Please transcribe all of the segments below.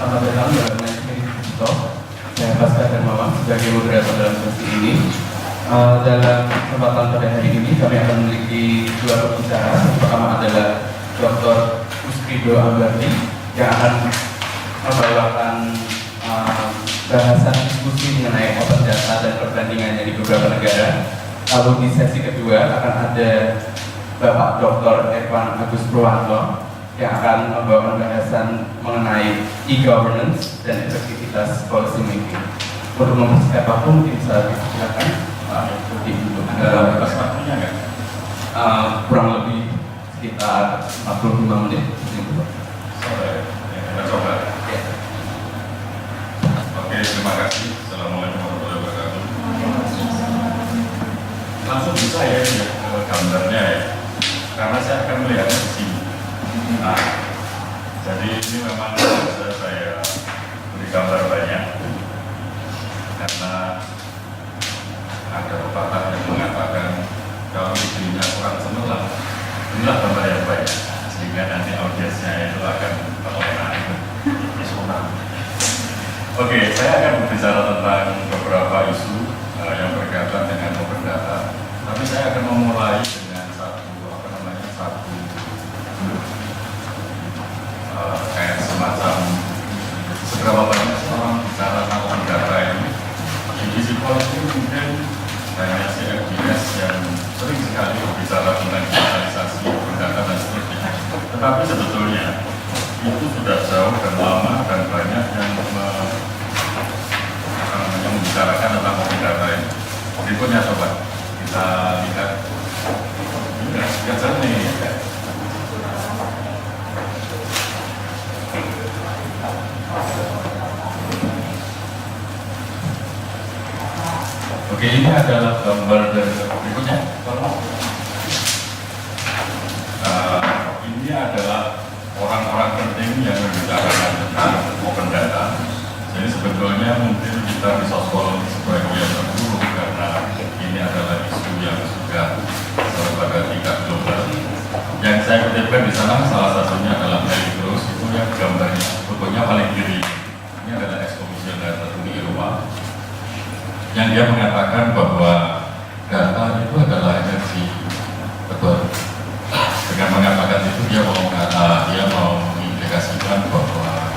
Selamat datang dalam Nice Talk. Saya Pasca Darmawan sebagai moderator dalam sesi ini. Dalam kesempatan pada hari ini kami akan memiliki dua pembicara. Yang pertama adalah Dr. Usrido Ambardi yang akan membawakan bahasan diskusi mengenai open data dan perbandingannya di beberapa negara. Lalu di sesi kedua akan ada Bapak Dr. Irwan Agus Purwanto yang akan membawakan bahasan mengenai e-governance dan efektivitas policy making. Untuk mempersiapkan apapun mungkin bisa disilakan untuk ada batas waktunya nggak? Kurang lebih sekitar 45 menit. Kita coba. Ya. Oke, terima kasih. Assalamualaikum warahmatullahi wabarakatuh. Langsung bisa ya gambarnya ya, karena saya akan melihatnya di sini. Nah, jadi ini memang bisa saya beri gambar banyak karena ada pepatah yang mengatakan kalau izinnya kurang cemerlang, inilah gambar yang banyak sehingga nanti audiensnya itu akan terlena. Oke, saya akan berbicara tentang beberapa isu yang berkaitan dengan open data, tapi saya akan memulai dengan satu kayak semacam seberapa banyak orang bicara tentang open data ini. Di psikologi mungkin hanya CFDS yang sering sekali berbicara tentang digitalisasi open data dan seterusnya, tetapi sebetulnya itu sudah jauh dan lama dan banyak yang membicarakan tentang open data ini. Berikutnya coba kita lihat. Ini ya jernih. Oke, ini adalah gambar dari berikutnya. Ini adalah orang-orang penting yang membicarakan tentang open data. Jadi sebetulnya mungkin kita bisa psikologi sebagian terburuk karena ini adalah isu yang sudah pada tingkat global. Yang saya kutipkan di sana salah satunya adalah Mary Gross, itu yang gambarnya fotonya paling kiri. Ini adalah ex-komisioner Uni Eropa yang dia mengatakan bahwa data itu adalah energi. Betul. Dengan mengatakan itu dia mau mengindikasikan bahwa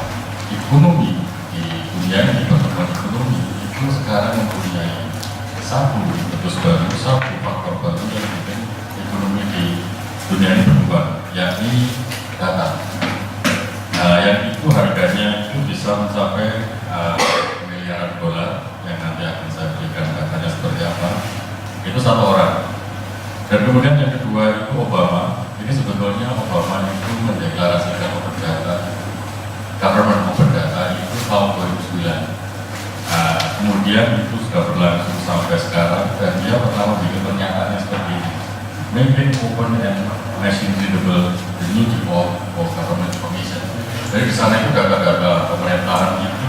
ekonomi di dunia ini, pertumbuhan ekonomi itu sekarang mempunyai satu faktor baru yang bikin ekonomi di dunia ini berubah, yakni data. Nah, yang itu harganya itu bisa mencapai miliaran dolar yang nanti akan saya berikan datanya seperti apa. Itu satu orang. Dan kemudian yang kedua itu Obama. Ini sebetulnya Obama itu mendeklarasikan open data, government open data itu tahun 2009. Nah, kemudian itu sudah berlangsung sampai sekarang dan dia pertama bikin pernyataannya seperti ini: making open and machine readable the new default of government information. Jadi di sana itu data-data pemerintahan itu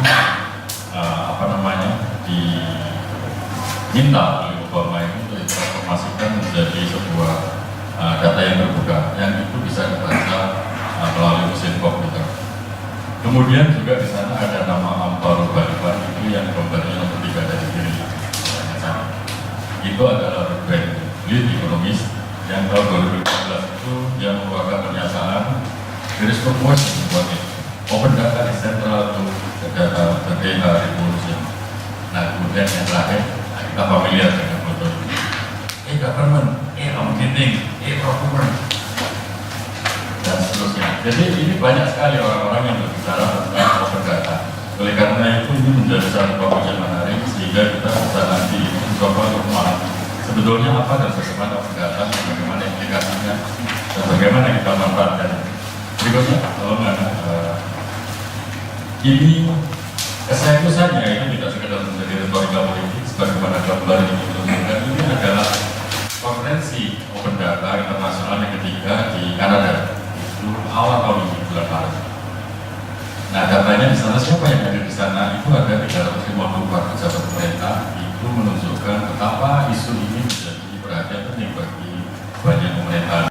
diminta oleh Obama itu untuk ditransformasikan menjadi sebuah data yang terbuka yang itu bisa dibaca melalui mesin komputer. Kemudian juga di sana ada nama Amparo Baliban, itu yang gambarnya nomor 3 dari kiri. Itu adalah Brand Lead Economist yang tahun 2015 itu dia mengeluarkan pernyataan there is no question about it. Open data is central to the data revolution. Nah, kemudian yang terakhir, kita familiar dengan foto ini. Government, computing, procurement, dan seterusnya. Jadi ini banyak sekali orang-orang yang berbicara tentang open data. Oleh karena itu ini menjadi satu topik yang menarik sehingga kita bisa nanti mencoba untuk memahami sebetulnya apa dan bagaimana open data, bagaimana implikasinya, dan bagaimana kita manfaatkan. Berikutnya, ini kesayangan ini tidak sekedar menjadi retorika politik sebagaimana gambar ini menunjukkan. Ini adalah konferensi open data internasional yang ketiga di Kanada itu awal tahun ini, bulan Maret. Nah, datanya di sana siapa yang ada di sana itu ada 354 pejabat pemerintah. Itu menunjukkan betapa isu ini menjadi perhatian penting bagi banyak pemerintahan.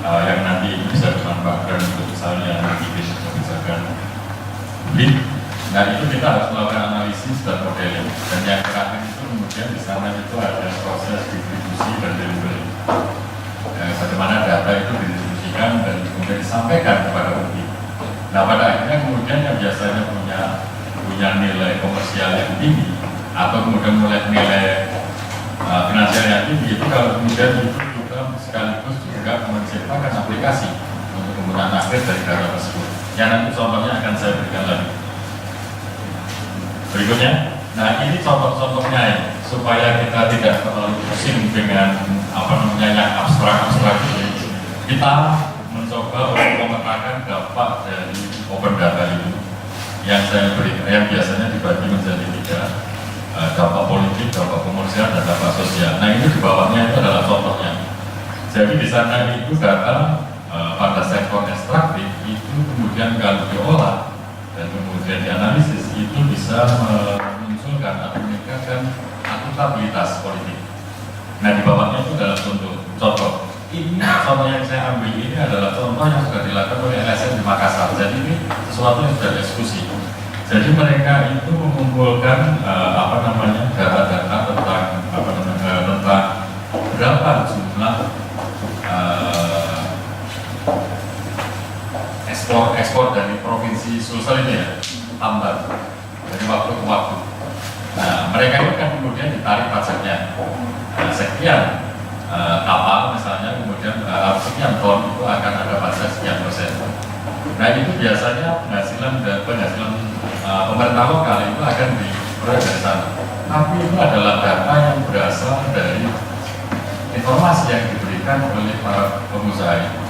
yang nanti bisa dimanfaatkan untuk misalnya bikin kebijakan publik. Nah itu kita harus melakukan analisis dan modeling. Dan yang terakhir itu kemudian di sana itu ada proses distribusi dan delivery. Bagaimana data itu didistribusikan dan kemudian disampaikan kepada publik. Nah pada akhirnya kemudian yang biasanya punya nilai komersial yang tinggi atau kemudian mulai nilai finansial yang tinggi itu kalau kemudian itu juga sekaligus juga menciptakan aplikasi untuk penggunaan akhir dari data tersebut. Yang nanti contohnya akan saya berikan lagi. Berikutnya, nah ini contoh-contohnya ya, supaya kita tidak terlalu pusing dengan yang abstrak-abstrak itu. Kita mencoba untuk memetakan dampak dari open data itu yang saya berikan, yang biasanya dibagi menjadi 3, dampak politik, dampak komersial, dan dampak sosial. Nah ini di bawahnya itu adalah contohnya. Jadi di sana itu data pada sektor ekstraktif itu kemudian kalau diolah dan kemudian dianalisis itu bisa memunculkan atau meningkatkan akuntabilitas politik. Nah di bawahnya itu adalah contoh. Ini contoh yang saya ambil ini adalah contoh yang sudah dilakukan oleh LSM di Makassar. Jadi ini sesuatu yang sudah diskusi. Jadi mereka itu mengumpulkan data-data tentang berapa jumlah ekspor dari provinsi Sulsel ini ya, tambah dari waktu ke waktu. Nah, mereka itu kan kemudian ditarik pajaknya. Sekian kapal misalnya, kemudian sekian ton itu akan ada pajak sekian persen. Nah, itu biasanya penghasilan pemerintah lokal itu akan diperoleh dari sana. Tapi itu adalah data yang berasal dari informasi yang diberikan oleh para pengusaha.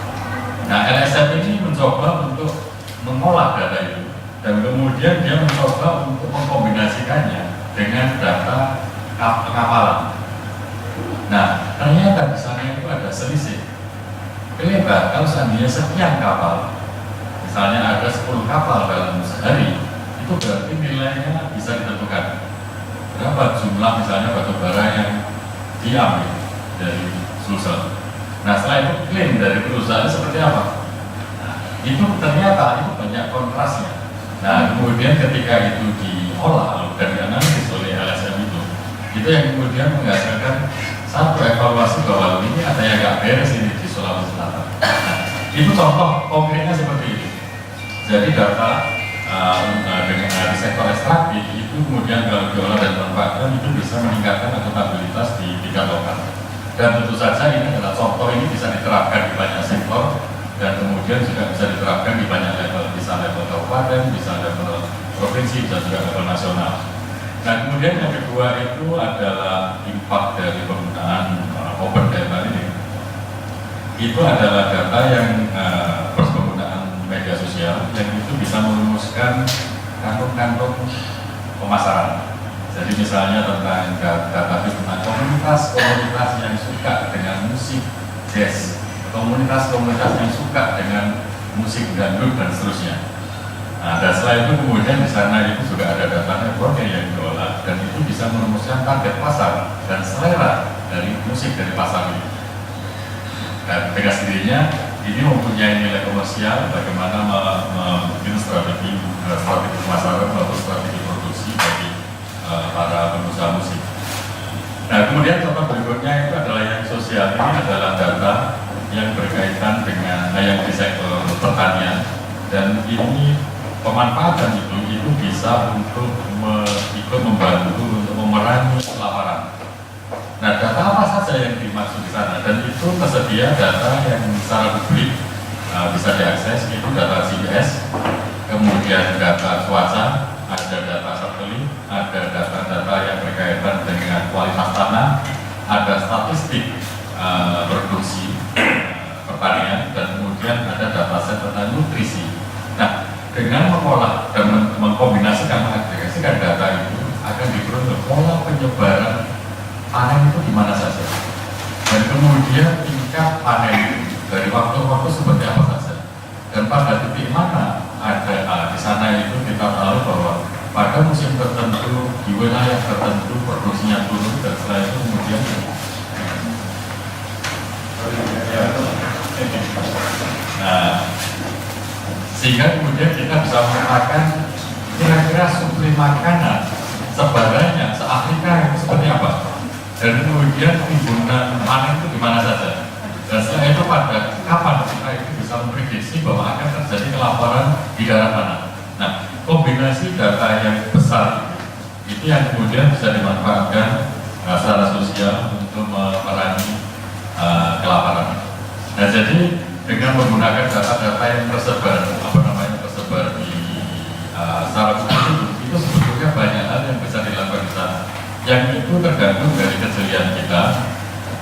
Nah, LSM ini mencoba untuk mengolah data itu dan kemudian dia mencoba untuk mengkombinasikannya dengan data pengapalan. Nah, ternyata di sana itu ada selisih. Kelihatan kalau seandainya sekian kapal, misalnya ada 10 kapal dalam sehari, itu berarti nilainya bisa ditentukan. Berapa jumlah misalnya batu bara yang diambil dari Sulsel. Nah setelah itu klaim dari perusahaan seperti apa? Nah, itu ternyata itu banyak kontrasnya. Nah kemudian ketika itu diolah dan dianalisis oleh LSM itu yang kemudian menghasilkan satu evaluasi bahwa ini ada yang nggak beres ini di Sulawesi Selatan. Nah, itu contoh konkretnya seperti ini. Jadi data dengan di sektor ekstraktif itu kemudian kalau diolah dan dimanfaatkan itu bisa meningkatkan akuntabilitas di tingkat lokal. Dan tentu saja ini adalah contoh, ini bisa diterapkan di banyak sektor dan kemudian juga bisa diterapkan di banyak level, bisa level kabupaten, bisa level provinsi dan juga level nasional. Nah kemudian yang kedua itu adalah impact dari penggunaan open data ini. Itu adalah data yang penggunaan media sosial yang itu bisa merumuskan kantong-kantong pemasaran. Jadi misalnya tentang data tentang komunitas-komunitas yang suka dengan musik jazz, komunitas-komunitas yang suka dengan musik dangdut dan seterusnya. Nah, dan setelah itu kemudian di sana itu juga ada data networknya yang diolah dan itu bisa merumuskan target pasar dan selera dari musik dari pasar ini. Dan dengan sendirinya ini mempunyai nilai komersial bagaimana membuat strategi pemasaran atau strategi produksi bagi para pengusaha musik. Nah kemudian contoh berikutnya itu adalah yang sosial. Ini adalah data yang berkaitan dengan yang di sektor pertanian dan ini pemanfaatan itu bisa untuk ikut membantu untuk memerangi kelaparan. Nah data apa saja yang dimaksud di sana dan itu tersedia data yang secara publik bisa diakses, itu data CBS, kemudian data cuaca, ada data satelit, ada data-data yang berkaitan dengan kualitas tanah, ada statistik produksi pertanian, dan kemudian ada data set tentang nutrisi. Nah, dengan mengolah dan mengkombinasikan, mengagregasikan data itu akan diperoleh pola penyebaran panen itu di mana saja, dan kemudian tingkat panen itu dari waktu ke waktu seperti apa saja, dan pada titik mana ada di sana itu kita tahu bahwa pada musim tertentu di wilayah tertentu produksinya turun dan setelah itu kemudian sehingga kemudian kita bisa memetakan kira-kira suplai makanan sebarannya se-Afrika itu seperti apa, dan kemudian timbunan panen itu di mana saja, dan setelah itu pada kapan kita itu bisa memprediksi bahwa akan terjadi kelaparan di daerah mana. Nah, kombinasi data yang besar itu yang kemudian bisa dimanfaatkan secara sosial untuk memerangi kelaparan. Nah, jadi dengan menggunakan data-data yang tersebar, tersebar di secara itu sebetulnya banyak hal yang bisa dilakukan di sana. Yang itu tergantung dari kejelian kita,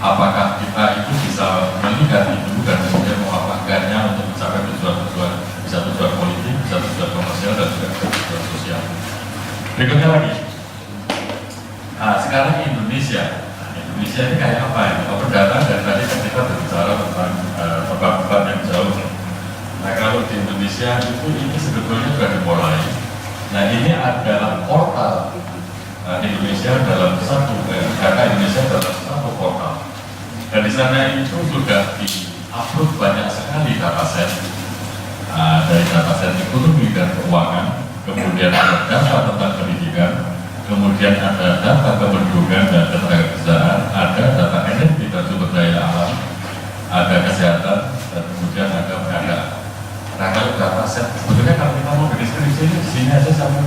apakah kita itu bisa melihat itu dan kemudian mewafakkannya untuk mencapai tujuan-tujuan, bisa tujuan politik, bisa tujuan komersial, dan juga tujuan sosial. Berikutnya lagi, sekarang Indonesia ini kayak apa ini? Perdata, dan tadi kita berbicara tentang tempat-tempat yang jauh. Nah, kalau di Indonesia itu ini sebetulnya sudah dimulai. Nah, ini adalah portal Indonesia dalam satu data Indonesia dalam satu portal. Dan di sana itu sudah di-upload banyak sekali dataset, dari dataset ekonomi dan keuangan, kemudian ada data tentang pendidikan, kemudian ada data kependudukan dan ketenagakerjaan, ada data energi dan sumber daya alam, ada kesehatan, dan kemudian ada pengadaan. Nah, kalau data set, sebetulnya kalau kita mau berdiskusi ini, di sini aja sampai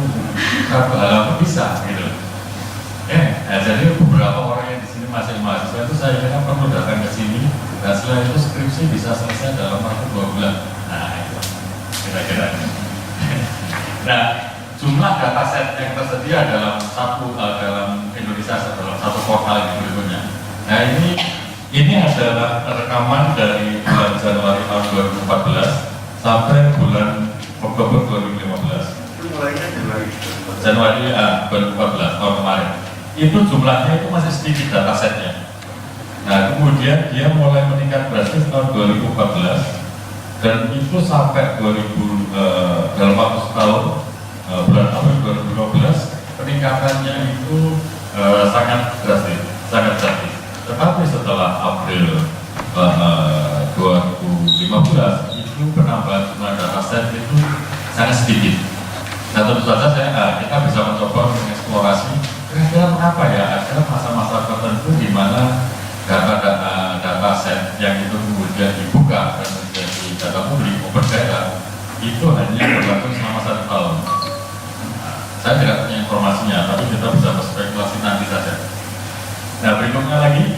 satu halaman bisa, gitu. Nah, jadi beberapa orang yang di sini masih mahasiswa itu saya kira perlu datang ke sini, dan setelah itu skripsi bisa selesai dalam waktu 2 bulan. Nah, itu kira-kira. Nah, jumlah dataset yang tersedia dalam dalam Indonesia dalam satu portal yang berikutnya. Nah, ini adalah rekaman dari bulan Januari tahun 2014 sampai bulan Oktober 2015. Januari 2014 tahun kemarin. Itu jumlahnya itu masih sedikit datasetnya. Nah, kemudian dia mulai meningkat drastis tahun 2014 dan itu sampai dalam waktu setahun, bulan April 2012 peningkatannya itu sangat drastis. Tetapi setelah April 2015 itu penambahan jumlah dataset itu sangat sedikit. Nah, tentu saja kita bisa mencoba mengeksplorasi kira-kira mengapa ya ada masa-masa tertentu di mana dataset yang itu kemudian dibuka dan menjadi data publik open data itu hanya berlangsung selama 1 tahun. Saya tidak punya informasinya, tapi kita bisa berspekulasi nanti saja. Nah, berikutnya lagi,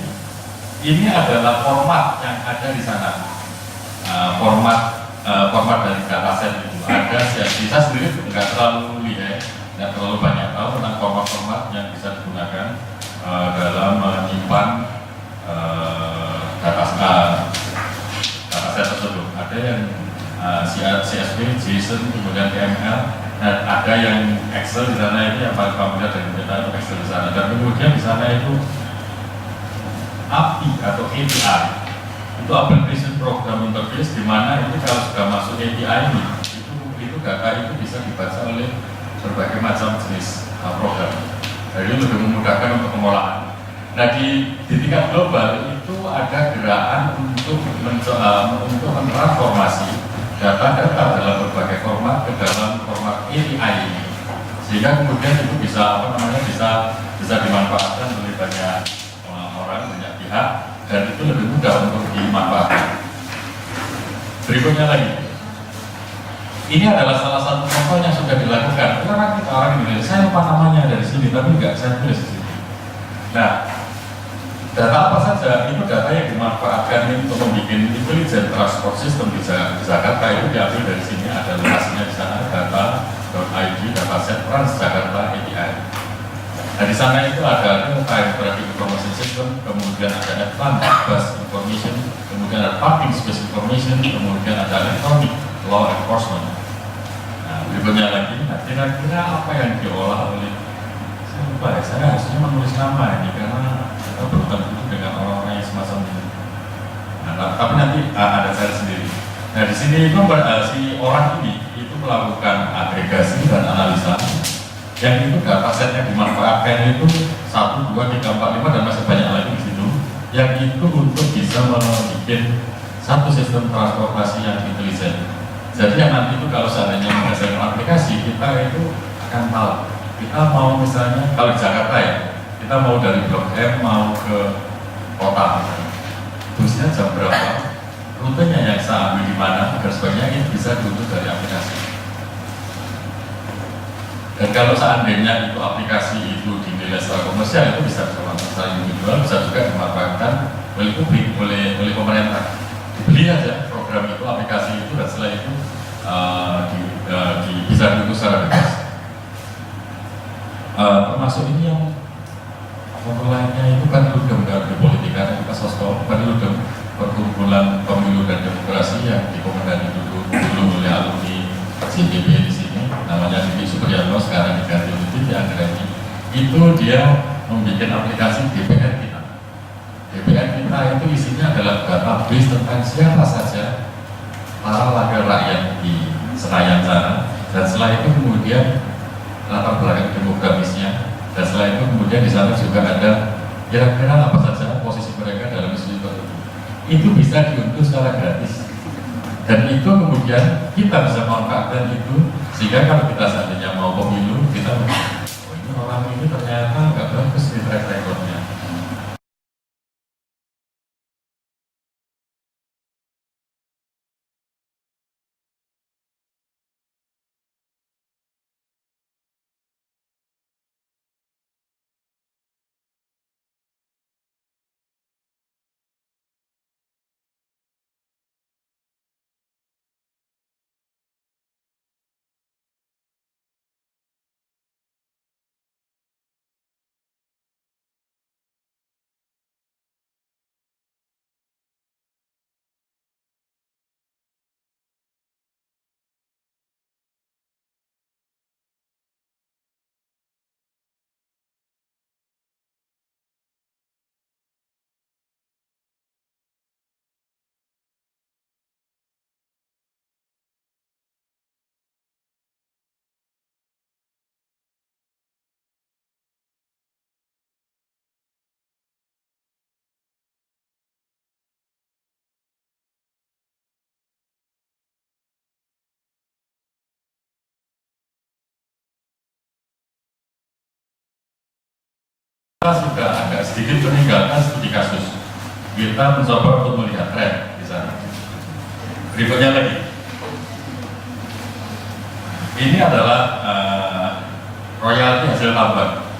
ini adalah format yang ada di sana. Format dari dataset itu ada. Saya sendiri tidak terlalu lihat, tidak terlalu banyak tahu tentang format-format yang bisa digunakan dalam menyimpan dataset tersebut. Ada yang CSV, JSON, kemudian XML, dan ada yang Excel di sana. Itu yang paling familiar dari kita itu Excel di sana. Dan kemudian di sana itu API atau API, itu Application Program Interface, di mana ini kalau sudah masuk API ini, itu data itu bisa dibaca oleh berbagai macam jenis program. Jadi lebih memudahkan untuk pengolahan. Nah, di tingkat global itu ada gerakan untuk mentransformasi data-data dalam berbagai format ke dalam format API ini, sehingga kemudian itu bisa bisa dimanfaatkan oleh banyak orang, banyak pihak, dan itu lebih mudah untuk dimanfaatkan. Berikutnya lagi, ini adalah salah satu contoh yang sudah dilakukan. Karena kita orang Indonesia, saya lupa namanya dari sini, tapi enggak saya tulis di sini. Nah, data apa saja? Itu data yang dimanfaatkan untuk membuat intelligent transport system di Jakarta. Itu diambil dari sini, ada lokasinya di sana, data.id, dataset Transjakarta API. Nah, di sana itu ada real-time traffic information system, kemudian ada advanced bus information, kemudian ada parking space information, kemudian ada electronic law enforcement. Nah, berikutnya lagi, kira-kira apa yang diolah oleh, saya lupa ya, saya harusnya menulis nama ini karena kita bertemu dengan orang-orang yang semacam ini. Nah, tapi nanti ada saya sendiri. Nah, di sini itu si orang ini itu melakukan agregasi dan analisa. Yang itu dataset yang dimanfaatkan itu 1, 2, 3, 4, 5 dan masih banyak lagi di situ. Yang itu untuk bisa membuat satu sistem transportasi yang intelijen, Jadi yang nanti itu kalau seandainya menghasilkan aplikasi, kita itu akan tahu. Kita mau misalnya, kalau di Jakarta ya, kita mau dari Blok M mau ke kota misalnya. Busnya jam berapa, rutenya yang saya ambil di mana, agar sebagainya itu bisa diunduh dari aplikasi. Dan kalau seandainya itu aplikasi itu dinilai secara komersial, itu bisa dimanfaatkan secara individual, bisa juga dimanfaatkan oleh publik, oleh pemerintah. Dibeli aja program itu, aplikasi itu, dan setelah itu bisa diunduh secara bebas. Termasuk ini yang lainnya itu kan ludem dari politik, karena kita sosok kan ludem perkumpulan pemilu dan demokrasi yang dikomandani dulu oleh alumni CDB di sini, namanya Didi Supriyatno, sekarang diganti oleh Didi Anggreni. Itu dia membuat aplikasi DPR kita. DPR kita itu isinya adalah database tentang siapa saja para wakil rakyat di Senayan sana, dan setelah itu kemudian latar belakang demografisnya, dan setelah itu kemudian di sana juga ada kira-kira apa saja posisi mereka dalam isu tertentu. Itu bisa diunduh secara gratis, dan itu kemudian kita bisa manfaatkan itu, sehingga kalau kita seandainya mau pemilu, kita oh ini orang ini ternyata nggak bagus di track recordnya. Kita sudah agak sedikit meninggalkan studi kasus. Kita mencoba untuk melihat tren di sana. Berikutnya lagi, ini adalah royalti hasil tambang.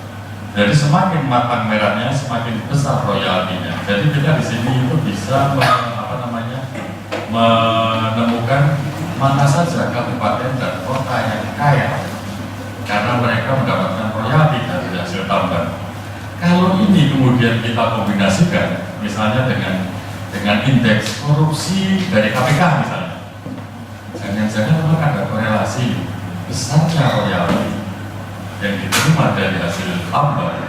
Jadi semakin matang merahnya, semakin besar royaltinya. Jadi kita di sini itu bisa menemukan mana saja kabupaten dan kota yang kaya karena mereka mendapatkan royalti dari hasil tambang. Kalau ini kemudian kita kombinasikan, misalnya dengan indeks korupsi dari KPK misalnya, jangan-jangan memang ada korelasi besarnya royalti yang diterima dari hasil tambang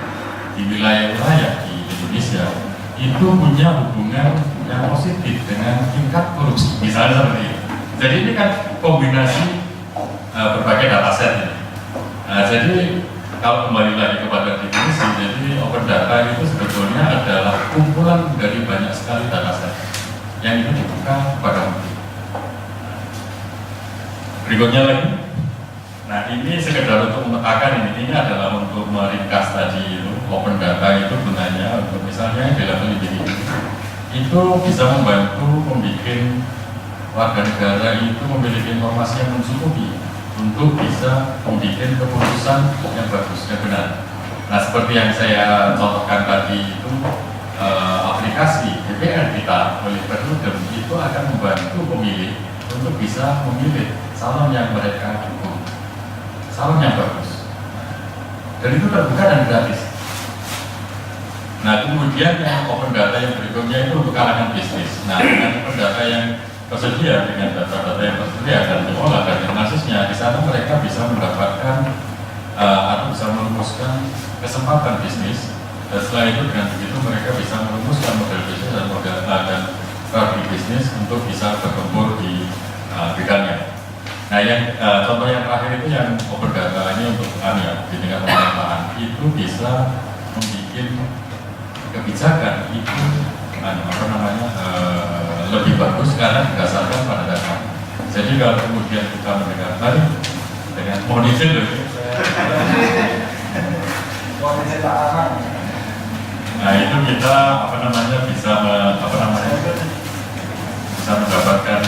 di wilayah-wilayah di Indonesia itu punya hubungan yang positif dengan tingkat korupsi, misalnya seperti itu. Jadi ini kan kombinasi berbagai dataset ini. Jadi kalau kembali lagi kepada definisi, jadi open data itu sebetulnya adalah kumpulan dari banyak sekali dataset yang itu dibuka kepada publik. Berikutnya lagi, nah ini sekedar untuk memetakan ini adalah untuk meringkas tadi itu open data itu gunanya untuk misalnya di level individu itu bisa membantu membuat warga negara itu memiliki informasi yang mencukupi untuk bisa membuat keputusan yang bagus dan benar. Nah seperti yang saya contohkan tadi itu aplikasi DPR kita oleh Perludem itu akan membantu pemilih untuk bisa memilih calon yang mereka dukung, calon yang bagus. Dan itu terbuka dan gratis. Nah kemudian yang open data yang berikutnya itu untuk kalangan bisnis. Nah dengan open data yang tersedia, dengan data-data yang tersedia dan diolah dan analisisnya, di sana mereka bisa mendapatkan atau bisa merumuskan kesempatan bisnis, dan setelah itu dengan begitu mereka bisa merumuskan model bisnis dan model dan strategi bisnis untuk bisa berkembang di bidangnya. Nah yang contoh yang terakhir itu yang open data ini untuk di tingkat pemerintahan itu bisa membuat kebijakan itu lebih bagus karena berdasarkan pada data. Jadi kalau kemudian kita mendengar tadi dengan mohon izin loh, nah itu kita bisa mendapatkan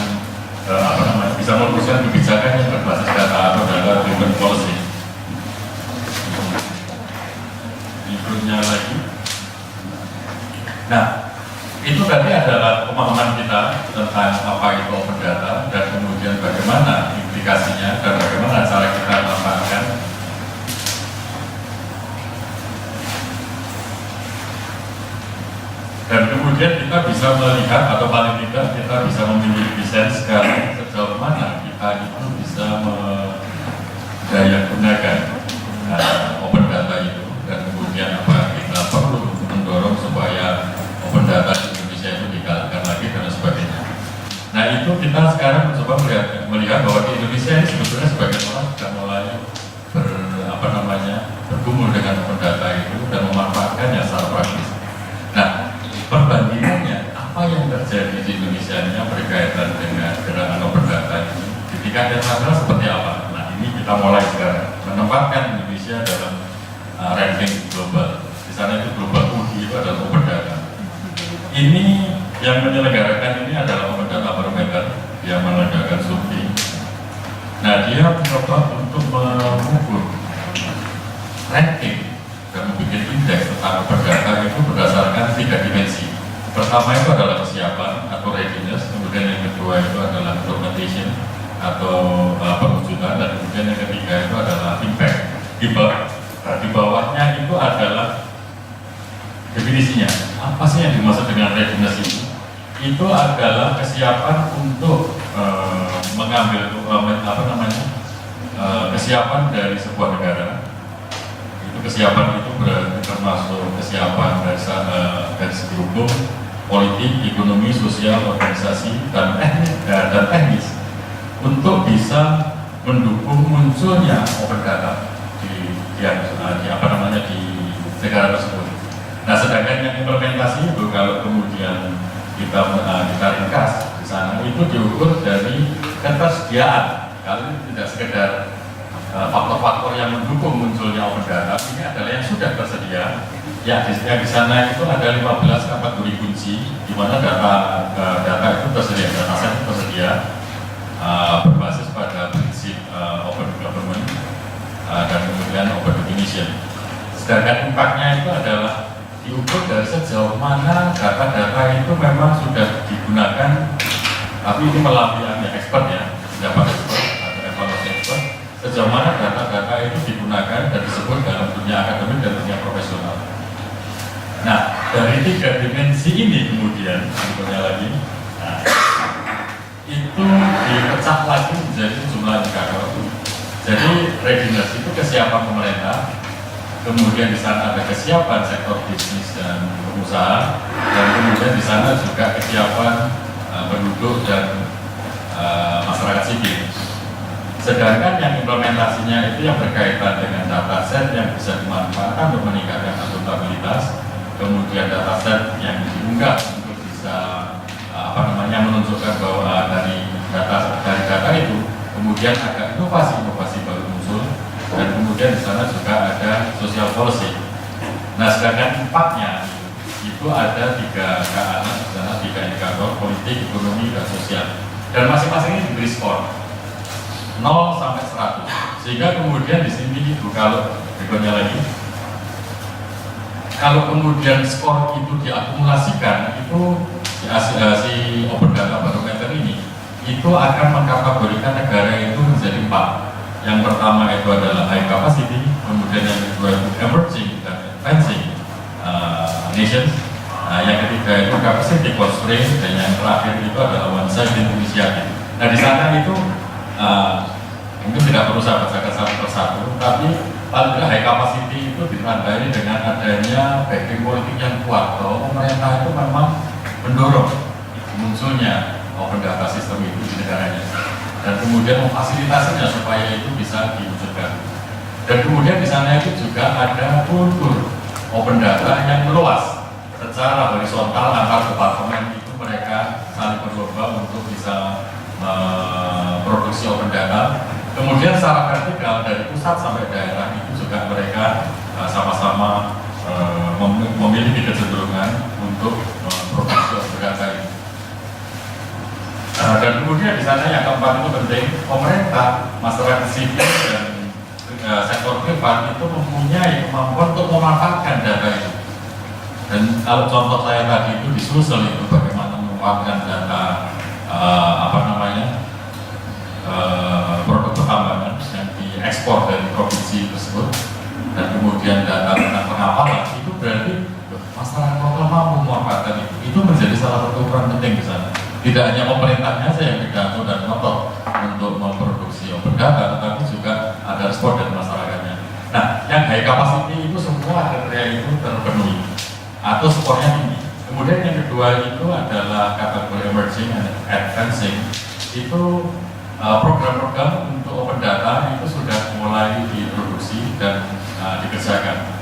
bisa merumuskan kebijakan yang berbasis data atau data driven policy. Berikutnya lagi. Nah, itu tadi adalah pemahaman kita tentang apa itu open data dan kemudian bagaimana implikasinya dan bagaimana cara kita memanfaatkan. Dan kemudian kita bisa melihat atau paling tidak kita bisa memiliki sense sekarang sejauh mana kita itu bisa gunakan open data itu dan kemudian apa kita perlu mendorong supaya open data di Indonesia itu digalakkan lagi dan sebagainya. Nah itu kita sekarang mencoba melihat bahwa di Indonesia ini sebetulnya sebagian orang sudah mulai bergumul dengan open data itu dan memanfaatkannya secara praktis. Nah perbandingannya apa yang terjadi di Indonesia ini berkaitan dengan gerakan open data ini di tingkat internasional seperti apa? Nah ini kita mulai sekarang menempatkan Indonesia dalam ranking global. Di sana itu global UI itu adalah open data. Ini yang menyelenggarakan ini adalah Open Data Barometer yang menyelenggarakan survei. Nah dia mencoba untuk mengukur ranking dan membuat indeks tentang open data itu berdasarkan 3 dimensi. Pertama itu adalah kesiapan atau readiness, kemudian yang kedua itu adalah implementation atau perwujudan, dan kemudian yang ketiga itu adalah impact. Di bawahnya itu adalah definisinya. Apa sih yang dimaksud dengan readiness itu? Itu adalah kesiapan untuk mengambil kesiapan dari sebuah negara. Itu kesiapan itu berarti termasuk kesiapan dari segi hukum, politik, ekonomi, sosial, organisasi, dan teknis untuk bisa mendukung munculnya open data di negara tersebut. Nah, sedangkan yang implementasi itu kalau kemudian kita ringkas di sana itu diukur dari ketersediaan. Kalau tidak sekedar faktor-faktor yang mendukung munculnya open data, ini adalah yang sudah tersedia. Ya, di sana itu ada 15 kategori kunci, di mana data itu tersedia, data set itu tersedia berbasis pada prinsip open government dan kemudian open definition. Sedangkan impactnya itu adalah diukur dari sejauh mana data-data itu memang sudah digunakan, tapi ini melalui expert ya, pendapat expert atau evaluasi expert, sejauh mana data-data itu digunakan dan disebut dalam dunia akademik dan dunia profesional. Nah, dari 3 dimensi ini kemudian berikutnya lagi, nah, itu dipecah lagi menjadi jumlah indikator. Jadi readiness itu kesiapan pemerintah, kemudian di sana ada kesiapan sektor bisnis dan pengusaha, dan kemudian di sana juga kesiapan penduduk dan masyarakat sipil. Sedangkan yang implementasinya itu yang berkaitan dengan dataset yang bisa dimanfaatkan untuk meningkatkan akuntabilitas, kemudian dataset yang diunggah untuk bisa menunjukkan bahwa dari data itu kemudian ada inovasi baru muncul, dan kemudian di sana juga ada social policy. Nah, sedangkan impactnya itu ada 3 KA, di sana 3 indikator: politik, ekonomi, dan sosial. Dan masing-masing ini diberi skor 0 sampai 100. Sehingga kemudian di sini itu kalau berikutnya lagi, kalau kemudian skor itu diakumulasikan, itu si Open Data Barometer ini itu akan mengkategorikan negara itu menjadi 4. Yang pertama itu adalah high capacity, kemudian yang kedua itu emerging dan advancing nations, yang ketiga itu capacity constraint, dan yang terakhir itu adalah one side initiative. Nah, di sana itu mungkin tidak perlu saya bacakan satu persatu, tapi paling tidak high capacity itu ditandai dengan adanya backing politik yang kuat, bahwa pemerintah itu memang mendorong munculnya open data system itu di negaranya, dan kemudian memfasilitasinya supaya itu bisa diwujudkan. Dan kemudian di sana itu juga ada kultur open data yang meluas secara horizontal antar departemen, itu mereka saling berlomba untuk bisa produksi open data. Kemudian secara vertikal dari pusat sampai daerah itu juga mereka sama-sama memiliki kecenderungan untuk produksi open data ini. Dan kemudian di sana yang keempat itu penting, pemerintah, masyarakat sipil dan sektor privat itu mempunyai kemampuan untuk memanfaatkan data itu. Dan kalau contoh saya tadi itu di Sulsel itu bagaimana memanfaatkan data produk pertambangan yang diekspor dari provinsi tersebut, dan kemudian data tentang pengapalan itu berarti masyarakat lokal mampu memanfaatkan itu menjadi salah satu peran penting di sana. Tidak hanya pemerintahnya saja yang pidato dan ngotot untuk memproduksi open data, tetapi juga ada respon dari masyarakatnya. Nah, yang high capacity itu semua kriteria itu terpenuhi atau skornya tinggi. Kemudian yang kedua itu adalah kategori emerging and advancing. Itu program-program untuk open data itu sudah mulai diproduksi dan dikerjakan.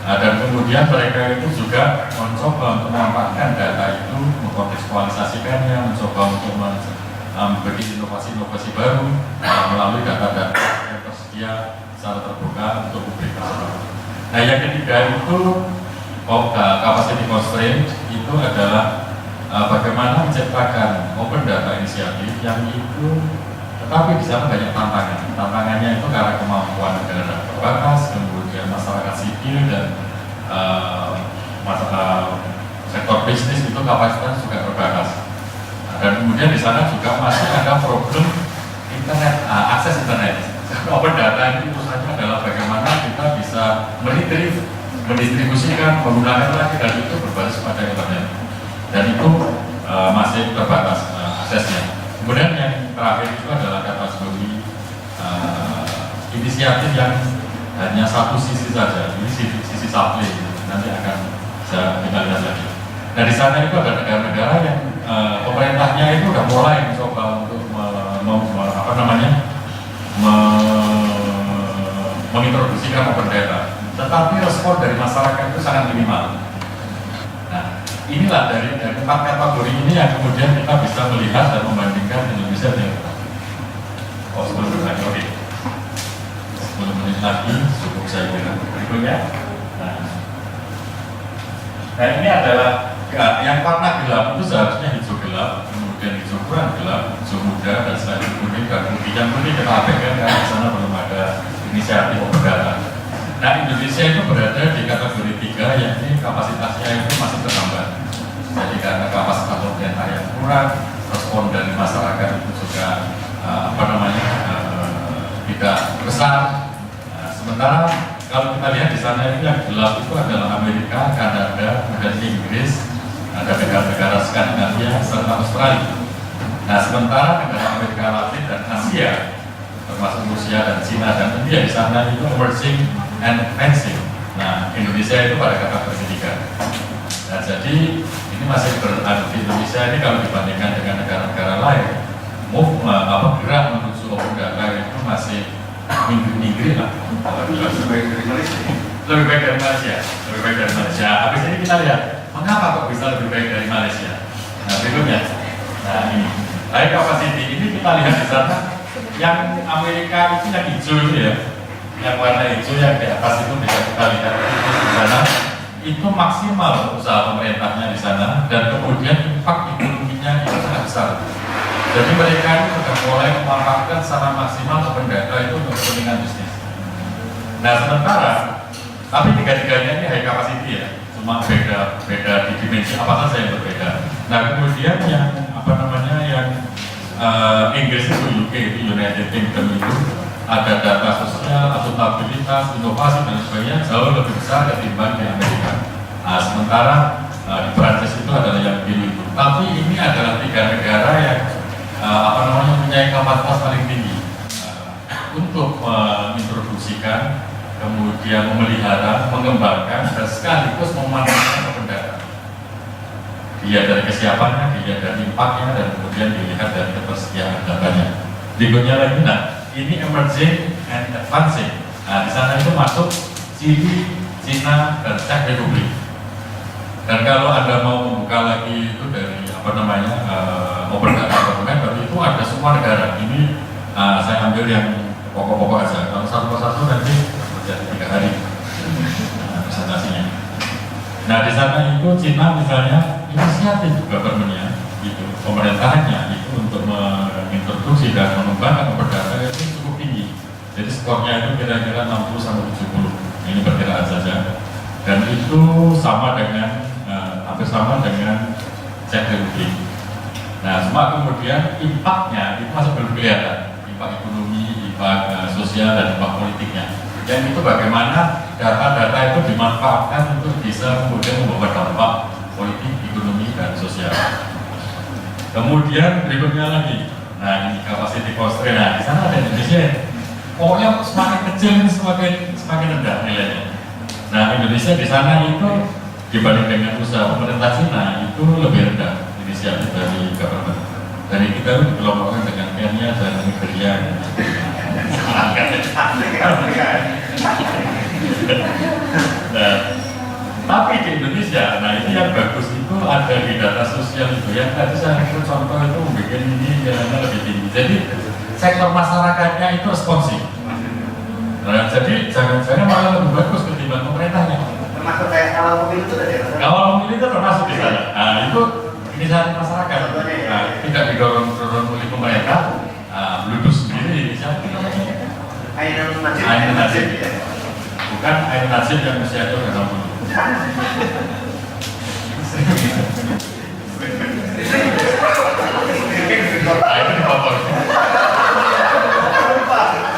Dan kemudian mereka itu juga mencoba untuk memanfaatkan data itu, mengkontekstualisasikannya, mencoba untuk membuat inovasi-inovasi baru melalui data-data yang tersedia secara terbuka untuk publik tersebut. Nah, yang ketiga itu capacity constraint itu adalah bagaimana menciptakan open data inisiatif yang itu, tetapi di sana banyak tantangan. Tantangannya itu karena kemampuan negara terbatas, kemudian masyarakat sipil dan sektor bisnis itu kapasitas juga terbatas. Dan kemudian di sana juga masih ada problem internet, akses internet. Open data ini urusannya adalah bagaimana kita bisa mendistribusikan, menggunakan lagi, dan itu berbasis pada internet. Dan itu masih terbatas aksesnya. Kemudian yang terakhir itu adalah kategori inisiatif yang hanya satu sisi saja, ini sisi supply, nanti akan kita lihat lagi. Nah, di sana itu ada negara-negara yang pemerintahnya itu sudah mulai mencoba untuk mengintroduksikan open data, tetapi respon dari masyarakat itu sangat minimal. Nah, inilah dari 4 kategori ini yang kemudian kita bisa melihat dan membandingkan Indonesia dengan sebelum berlanjut. Oke. 10 menit lagi cukup saya kira. Berikutnya. Nah, ini adalah yang warna gelap itu seharusnya hijau gelap, kemudian hijau kurang gelap, hijau muda, dan selanjutnya kuning dan putih. Yang kuning kita abaikan karena di sana belum ada inisiatif open data. Nah, Indonesia itu berada di kategori 3, yakni kapasitasnya itu masih bertambah. Jadi karena kapasitas pemerintah yang kurang, respon dari masyarakat itu juga tidak besar. Nah, sementara kalau kita lihat di sana itu yang gelap itu adalah Amerika, Kanada, dan Inggris, ada negara-negara Skandinavia serta Australia. Nah, sementara negara Amerika Latin dan Asia, termasuk Rusia dan Cina dan India, di sana itu emerging and advancing. Nah, Indonesia itu pada kategori 3. Nah, jadi ini masih berada di Indonesia ini kalau dibandingkan dengan negara-negara lain, gerak menuju open data itu masih minggu-minggu lah. Lebih baik dari Malaysia. Lebih baik dari Malaysia. Lebih baik dari Malaysia. Habis ini kita lihat mengapa kok bisa lebih baik dari Malaysia. Nah, berikutnya. Nah, ini. High capacity ini kita lihat di sana. Yang Amerika itu yang hijau itu ya, yang warna hijau yang di atas itu bisa kita lihat di sana. Itu maksimal usaha pemerintahnya di sana, dan kemudian impak ekonominya itu sangat besar. Jadi mereka itu sudah mulai memanfaatkan secara maksimal open data itu untuk kepentingan bisnis. Nah, sementara, tapi tiga-tiganya ini high capacity ya, cuma beda di dimensi apa saja yang berbeda. Nah, kemudian yang Inggris itu UK itu United Kingdom itu ada data sosial, akuntabilitas, inovasi dan sebagainya jauh lebih besar ketimbang di Amerika. Nah, sementara di Prancis itu adalah yang biru itu. Tapi ini adalah 3 negara yang mempunyai kapasitas paling tinggi untuk mengintroduksikan, kemudian memelihara, mengembangkan, dan sekaligus memanfaatkan open data. Dilihat dari kesiapannya, dilihat dari impaknya, dan kemudian dilihat dari ketersediaan datanya. Berikutnya lagi, nah ini emerging and advancing. Nah, di sana itu masuk Chili, Cina, dan Czech Republic. Dan kalau Anda mau membuka lagi itu dari open data dokumen, berarti itu ada semua negara. Ini saya ambil yang pokok-pokok aja. Kalau satu persatu nanti menjadi 3 hari presentasinya. Nah di sana itu Cina misalnya inisiatif government-nya, itu pemerintahnya itu untuk mengintroduksi dan mengembangkan open data itu cukup tinggi. Jadi skornya itu kira-kira 60-70. Ini perkiraan saja. Dan itu sama dengan hampir sama dengan Czech Republic. Nah, cuma kemudian impaknya itu masih belum kelihatan. Impak ekonomi, impak sosial, dan impak politiknya. Dan itu bagaimana data-data itu dimanfaatkan untuk bisa kemudian membawa dampak politik, ekonomi, dan sosial. Kemudian berikutnya lagi, nah ini capacity constraint. Nah, di sana ada Indonesia. Pokoknya semakin kecil semakin rendah nilainya. Nah, Indonesia di sana itu dibanding dengan usaha pemerintah Cina itu lebih rendah inisiatif dari government. Dari kita itu dikelompokkan dengan Kenya dan Nigeria. Nah, tapi di Indonesia, nah ini yang bagus itu ada di data sosial itu. Yang tadi saya contoh itu bikin ini nilainya lebih tinggi. Jadi sektor masyarakatnya itu responsif. Nah, jadi jangan-jangan malah lebih bagus ketimbang pemerintahnya. Termasuk kayak kawal pemilu itu tadi. Kawal pemilu itu termasuk di sana. Nah, itu inisiatif masyarakat. Nah, tidak didorong oleh pemerintah. Bluetooth sendiri inisiatif. Air Nasib. Bukan air Nasib yang usia itu udah 60. Nah, itu di bawah.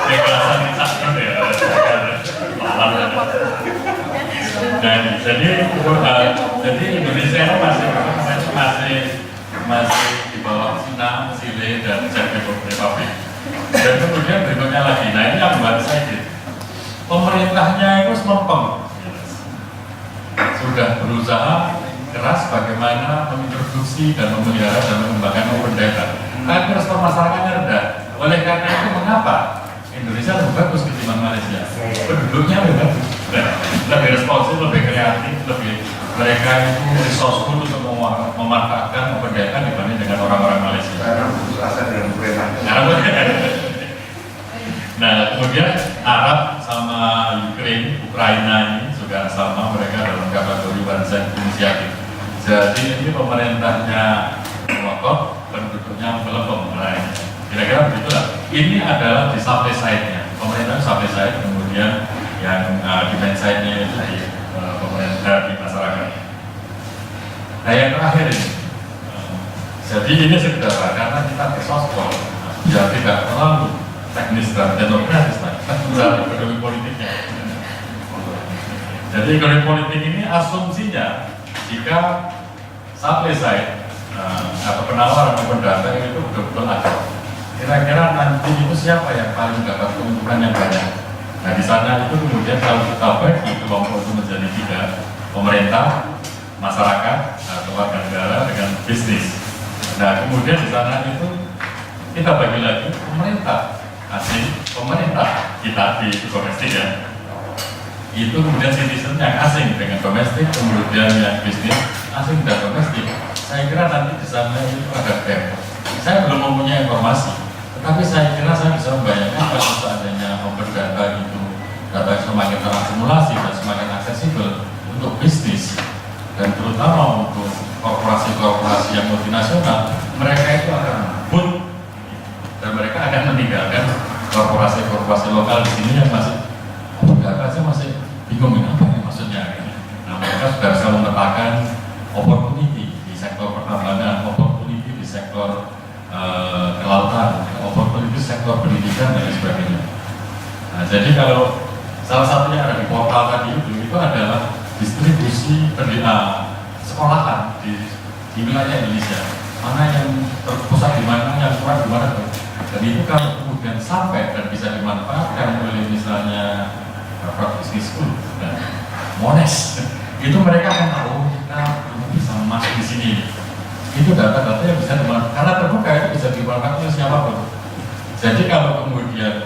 Deklarasi sakit ya. Dan jadi Indonesia masih di bawah Cina, Chile, dan Czech Republic. Dan kemudian berikutnya lagi, nah ini yang membuat saya gitu. Pemerintahnya itu melempem, sudah berusaha keras bagaimana mengintroduksi dan memelihara dan mengembangkan open data. Tapi respon masyarakatnya rendah. Oleh karena itu mengapa Indonesia lebih bagus ketimbang Malaysia? Penduduknya lebih bagus, lebih responsif, lebih kreatif, mereka itu resourceful untuk memanfaatkan open data dibanding dengan orang-orang Malaysia. Karena putus asa dengan pemerintah. Nah, kemudian Arab sama Ukraina ini juga sama, mereka dalam kategori one-side inisiatif. Jadi ini pemerintahnya ngotot, penduduknya melempem. Nah, kira-kira begitulah. Ini adalah di supply side-nya. Pemerintah supply side, kemudian yang demand side-nya itu di pemerintah, di masyarakat. Nah, yang terakhir ini. Jadi ini sederhana karena kita ke sospol, ya tidak terlalu teknis dan teknokratis, kita bicara ekonomi politiknya. Jadi ekonomi politik ini asumsinya jika supply side atau penawaran open data itu betul-betul ada. Kira-kira nanti itu siapa yang paling dapat keuntungan yang banyak? Nah di sana itu kemudian kalau kita bagi kelompok itu menjadi 3, pemerintah, masyarakat, atau warga negara dengan bisnis. Nah kemudian di sana itu kita bagi lagi pemerintah asing, pemerintah kita di domestik ya. Itu kemudian citizen yang asing dengan domestik, kemudian yang bisnis asing dan domestik. Saya kira nanti di sana itu ada gap. Saya belum mempunyai informasi, tetapi saya kira saya bisa membayangkan kalau seandainya open data itu data semakin terakumulasi dan semakin aksesibel untuk bisnis dan terutama untuk korporasi-korporasi yang multinasional, mereka itu akan but dan mereka akan meninggalkan korporasi-korporasi lokal di sini yang masih data aja masih bingung ini apa ini maksudnya. Nah mereka sudah bisa memetakan opportunity di sektor pertambangan, opportunity di sektor kelautan, opportunity di sektor pendidikan dan sebagainya. Nah jadi kalau salah satunya ada di portal tadi itu adalah distribusi sekolahan di wilayah Indonesia, mana yang terpusat di mana, yang kurang di mana. Dan itu kalau kemudian sampai dan bisa dimanfaatkan oleh misalnya Business School dan Monash, itu mereka akan tahu kita bisa masuk di sini. Itu data-data yang bisa dimanfaatkan karena terbuka, itu bisa dimanfaatkan oleh siapapun. Jadi kalau kemudian